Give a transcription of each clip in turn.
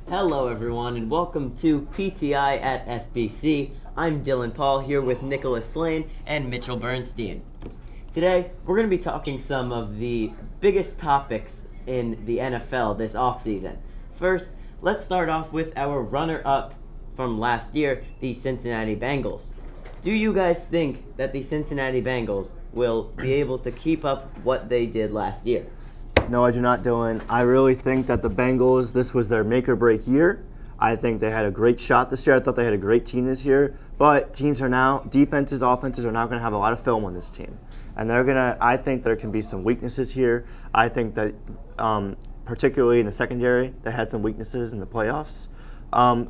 Hello everyone and welcome to PTI at SBC. I'm Dylan Paul here with Nicholas Slane and Mitchell Bernstein. Today we're going to be talking some of the biggest topics in the NFL this offseason. First, let's start off with our runner-up from last year, the Cincinnati Bengals. Do you guys think that the Cincinnati Bengals will be able to keep up what they did last year? No, I do not, Dylan. I really think that the Bengals, this was their make-or-break year. I think they had a great shot this year. I thought they had a great team this year. But defenses, offenses are now going to have a lot of film on this team. And I think there can be some weaknesses here. I think that particularly in the secondary, they had some weaknesses in the playoffs.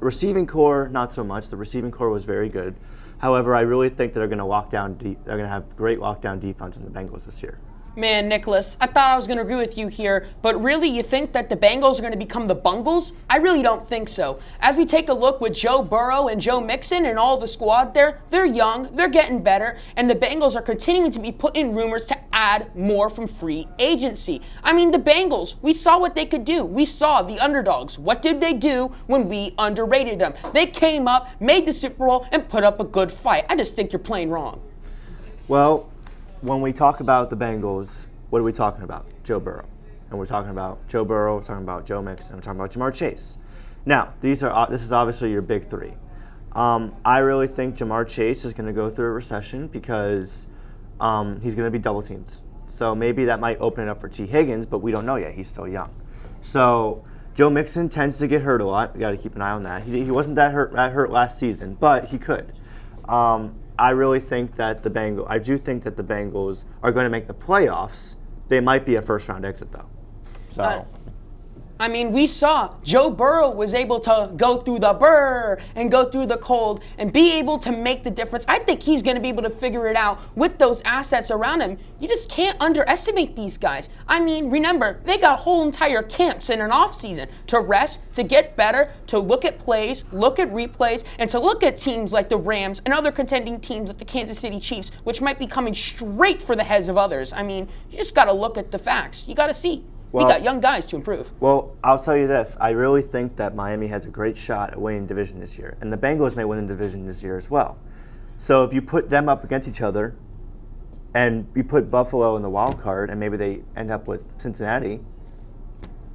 Receiving core, not so much. The receiving core was very good. However, I really think that they're going to have great lockdown defense in the Bengals this year. Man, Nicholas, I thought I was going to agree with you here, but really you think that the Bengals are going to become the Bungles? I really don't think so. As we take a look with Joe Burrow and Joe Mixon and all the squad there, they're young, they're getting better, and the Bengals are continuing to be put in rumors to add more from free agency. I mean, the Bengals, we saw what they could do. We saw the underdogs. What did they do when we underrated them? They came up, made the Super Bowl, and put up a good fight. I just think you're playing wrong. Well, when we talk about the Bengals, what are we talking about? Joe Burrow. And we're talking about Joe Burrow, we're talking about Joe Mixon, we're talking about Jamar Chase. Now, this is obviously your big three. I really think Jamar Chase is going to go through a recession because he's going to be double teamed. So maybe that might open it up for T. Higgins, but we don't know yet. He's still young. So Joe Mixon tends to get hurt a lot. We got to keep an eye on that. He wasn't that hurt last season, but he could. I really think that the Bengals are going to make the playoffs. They might be a first-round exit, though. So. I mean, we saw Joe Burrow was able to go through the burr and go through the cold and be able to make the difference. I think he's going to be able to figure it out with those assets around him. You just can't underestimate these guys. I mean, remember, they got whole entire camps in an offseason to rest, to get better, to look at plays, look at replays, and to look at teams like the Rams and other contending teams like the Kansas City Chiefs, which might be coming straight for the heads of others. I mean, you just got to look at the facts. You got to see. We got young guys to improve. Well, I'll tell you this. I really think that Miami has a great shot at winning division this year. And the Bengals may win the division this year as well. So if you put them up against each other and you put Buffalo in the wild card and maybe they end up with Cincinnati,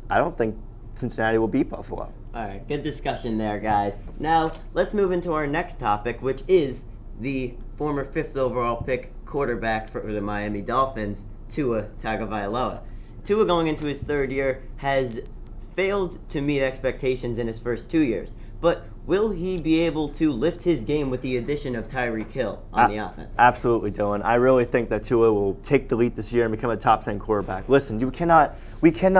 I don't think Cincinnati will beat Buffalo. All right, good discussion there, guys. Now, let's move into our next topic, which is the former 5th overall pick quarterback for the Miami Dolphins, Tua Tagovailoa. Tua, going into his third year, has failed to meet expectations in his first 2 years. But will he be able to lift his game with the addition of Tyreek Hill on the offense? Absolutely, Dylan. I really think that Tua will take the leap this year and become a top 10 quarterback. Listen, we can't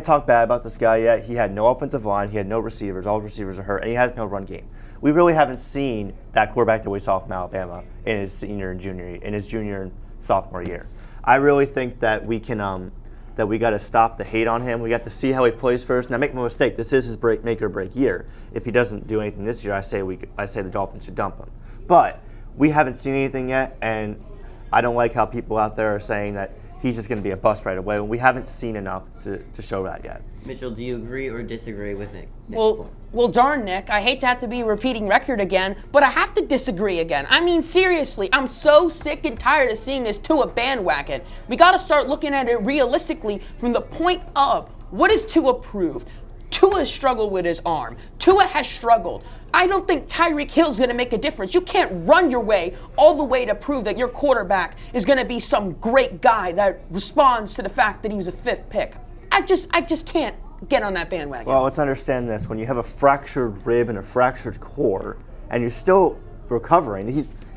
talk bad about this guy yet. He had no offensive line, he had no receivers, all receivers are hurt, and he has no run game. We really haven't seen that quarterback that we saw from Alabama in his junior and sophomore year. I really think that we can that we got to stop the hate on him. We got to see how he plays first. Now, make no mistake, this is his make or break year. If he doesn't do anything this year, I say the Dolphins should dump him. But we haven't seen anything yet, and I don't like how people out there are saying that he's just going to be a bust right away. We haven't seen enough to show that yet. Mitchell, do you agree or disagree with Nick? Well, darn, Nick, I hate to have to be a repeating record again, but I have to disagree again. I mean, seriously, I'm so sick and tired of seeing this Tua bandwagon. We got to start looking at it realistically from the point of, what is Tua proved? Tua has struggled with his arm. Tua has struggled. I don't think Tyreek Hill's going to make a difference. You can't run your way all the way to prove that your quarterback is going to be some great guy that responds to the fact that he was a 5th pick. I just can't get on that bandwagon. Well, let's understand this. When you have a fractured rib and a fractured core, and you're still recovering,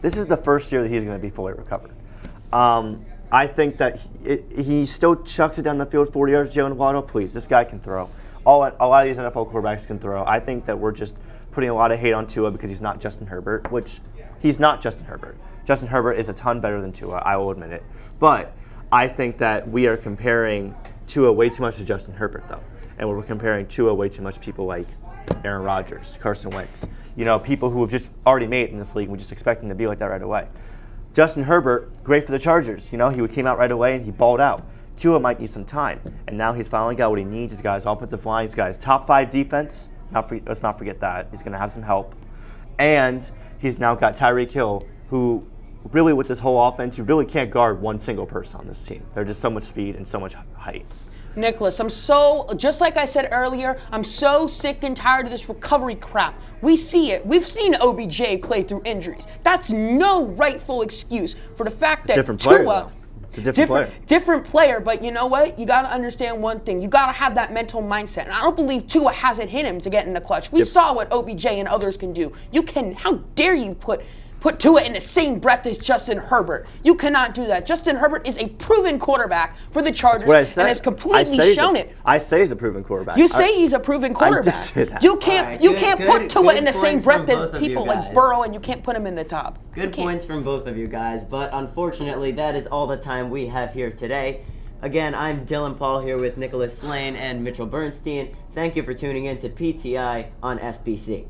this is the first year that he's going to be fully recovered. I think that he still chucks it down the field 40 yards. Jalen Waddle, please, this guy can throw. A lot of these NFL quarterbacks can throw. I think that we're just putting a lot of hate on Tua because he's not Justin Herbert, which he's not Justin Herbert. Justin Herbert is a ton better than Tua, I will admit it. But I think that we are comparing Tua way too much to Justin Herbert, though. And we're comparing Tua way too much to people like Aaron Rodgers, Carson Wentz. People who have just already made it in this league. We just expect them to be like that right away. Justin Herbert, great for the Chargers. He came out right away and he balled out. Tua might need some time. And now he's finally got what he needs. He's got his offensive line. He's got his top 5 defense. Let's not forget that. He's going to have some help. And he's now got Tyreek Hill, who really with this whole offense, you really can't guard one single person on this team. There's just so much speed and so much height. Nicholas, just like I said earlier, I'm so sick and tired of this recovery crap. We see it. We've seen OBJ play through injuries. That's no rightful excuse for the fact that Different player, Tua, though. It's a different player, but you know what? You got to understand one thing. You got to have that mental mindset. And I don't believe Tua has it in him to get in the clutch. We saw what OBJ and others can do. How dare you put Tua in the same breath as Justin Herbert? You cannot do that. Justin Herbert is a proven quarterback for the Chargers and has completely shown it. I say he's a proven quarterback. You say he's a proven quarterback. I did say that. You can't put Tua in the same breath as people like Burrow, and you can't put him in the top. Good points from both of you guys, but unfortunately that is all the time we have here today. Again, I'm Dylan Paul here with Nicholas Slane and Mitchell Bernstein. Thank you for tuning in to PTI on SBC.